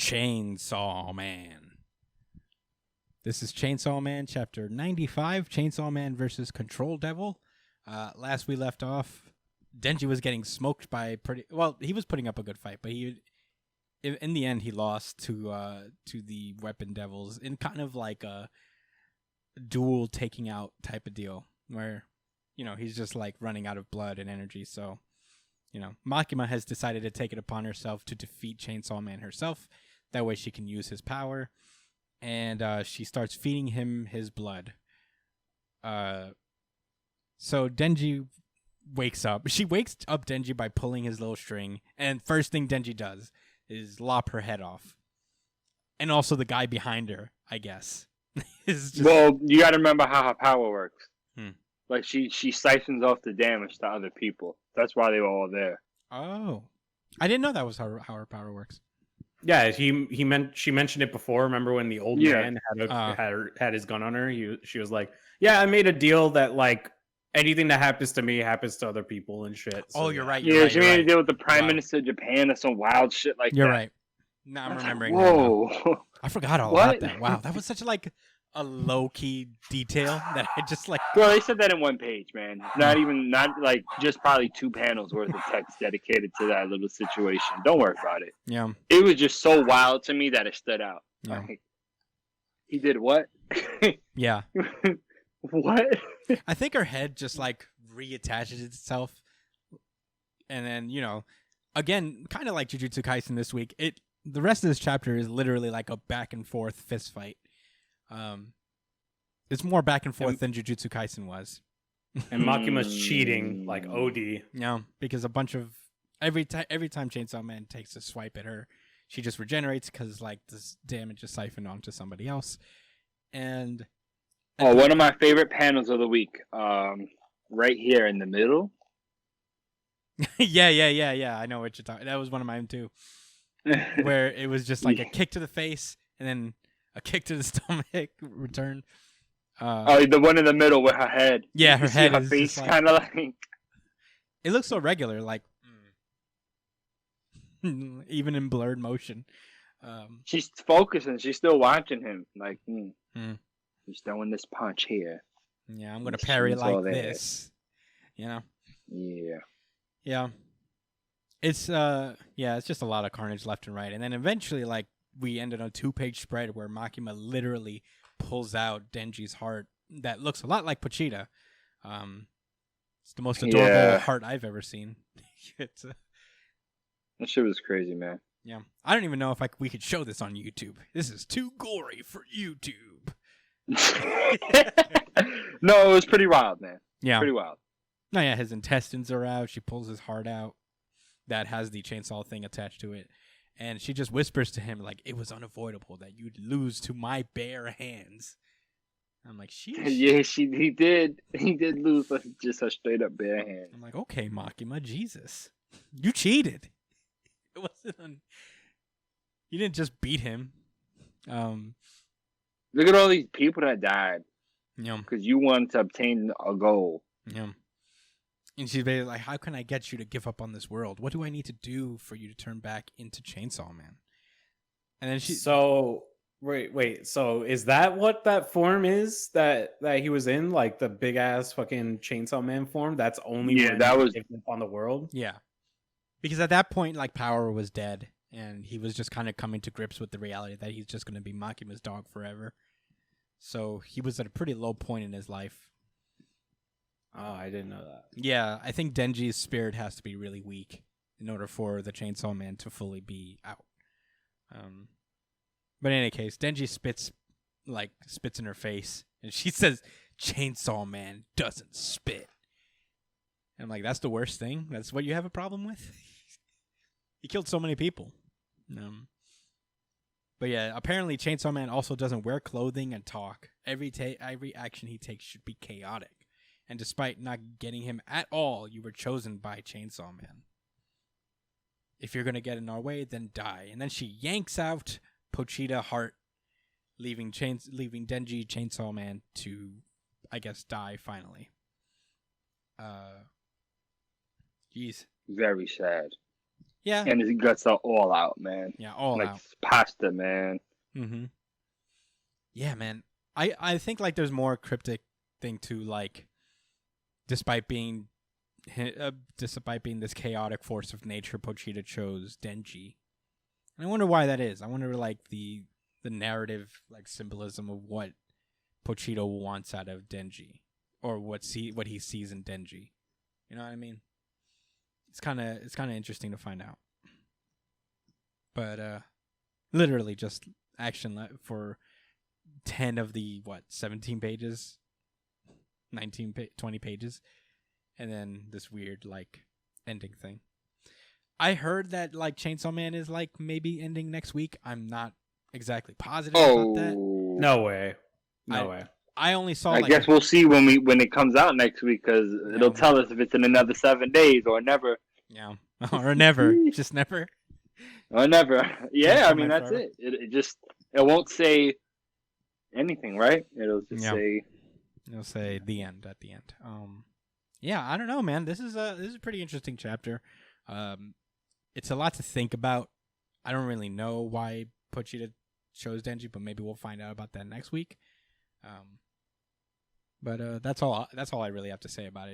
Chainsaw Man. This is Chainsaw Man, Chapter 95, Chainsaw Man versus Control Devil. Last we left off, Denji was getting smoked by he was putting up a good fight, but in the end, he lost to the Weapon Devils in kind of like a duel taking out type of deal, where, he's just like running out of blood and energy, so, Makima has decided to take it upon herself to defeat Chainsaw Man herself. That way she can use his power. And she starts feeding him his blood. So Denji wakes up. She wakes up Denji by pulling his little string. And first thing Denji does is lop her head off. And also the guy behind her, I guess. Well, you got to remember how her power works. Like, she siphons off the damage to other people. That's why they were all there. Oh. I didn't know that was how her power works. Yeah, she mentioned it before. Remember when the old man had his gun on her? She was like, "Yeah, I made a deal that like anything that happens to me happens to other people and shit." So, you're right. She made a deal with the Prime Minister of Japan or some wild shit like that. You're right. Now I'm remembering. Whoa! That I forgot all about that. Wow, that was such a low key detail that I just like. Bro, they said that in one page, man. Not just probably 2 panels worth of text dedicated to that little situation. Don't worry about it. Yeah. It was just so wild to me that it stood out. Yeah. Like, he did what? Yeah. What? I think her head just like reattaches itself, and then again, kind of like Jujutsu Kaisen this week. The rest of this chapter is literally like a back and forth fist fight. It's more back and forth than Jujutsu Kaisen was. And Makima's cheating like OD. Yeah, because a bunch of every time Chainsaw Man takes a swipe at her, she just regenerates because like this damage is siphoned onto somebody else. And one of my favorite panels of the week, right here in the middle. Yeah. I know what you're talking. That was one of mine too, where it was just like a kick to the face and then a kick to the stomach return. The one in the middle with her head. Yeah, her head her is face like, kind of like. It looks so regular, like even in blurred motion. She's focusing. She's still watching him. Like, he's throwing this punch here. Yeah, I'm gonna parry like this. Yeah. Yeah. It's it's just a lot of carnage left and right, and then eventually, like, we ended on a 2-page spread where Makima literally pulls out Denji's heart that looks a lot like Pochita. It's the most adorable heart I've ever seen. That shit was crazy, man. Yeah, I don't even know if we could show this on YouTube. This is too gory for YouTube. No, it was pretty wild, man. Yeah, pretty wild. No, yeah, his intestines are out. She pulls his heart out that has the chainsaw thing attached to it. And she just whispers to him, like, it was unavoidable that you'd lose to my bare hands. I'm like, sheesh. Yeah, he did. He did lose just a straight up bare hand. I'm like, okay, Makima, Jesus. You cheated. It wasn't You didn't just beat him. Look at all these people that died. Yeah. Because you wanted to obtain a goal. Yeah. And she's basically like, how can I get you to give up on this world? What do I need to do for you to turn back into Chainsaw Man? And then she... So, wait. So is that what that form is that he was in? Like the big-ass fucking Chainsaw Man form? That's only that was on the world? Yeah. Because at that point, like, Power was dead. And he was just kind of coming to grips with the reality that he's just going to be Makima's dog forever. So he was at a pretty low point in his life. Oh, I didn't know that. Yeah, I think Denji's spirit has to be really weak in order for the Chainsaw Man to fully be out. But in any case, Denji spits in her face, and she says, "Chainsaw Man doesn't spit." And I'm like, that's the worst thing? That's what you have a problem with? He killed so many people. But yeah, apparently Chainsaw Man also doesn't wear clothing and talk. Every action he takes should be chaotic. And despite not getting him at all, you were chosen by Chainsaw Man. If you're going to get in our way, then die. And then she yanks out Pochita Heart, leaving Denji Chainsaw Man to, I guess, die finally. Jeez. Very sad. Yeah. And his guts are all out, man. Yeah, all like, out. Pasta, man. Mm-hmm. Yeah, man. I think like there's more cryptic thing to like, despite being this chaotic force of nature, Pochita chose Denji. And I wonder why that is. I wonder like the narrative like symbolism of what Pochita wants out of Denji, or what he sees in Denji. You know what I mean? It's kind of interesting to find out. But literally just action for 10 of the 17 pages, 20 pages, and then this weird like ending thing. I heard that like Chainsaw Man is like maybe ending next week. I'm not exactly positive about that. No way. No way. I only saw. I guess we'll see when it comes out next week, because it'll tell us if it's in another 7 days or never. Yeah, or never, just never. Or never. Yeah, I mean that's forever. It won't say anything, right? It'll just say. It'll say the end at the end. Yeah, I don't know, man. This is a pretty interesting chapter. It's a lot to think about. I don't really know why Pochita chose Denji, but maybe we'll find out about that next week. But that's all I really have to say about it.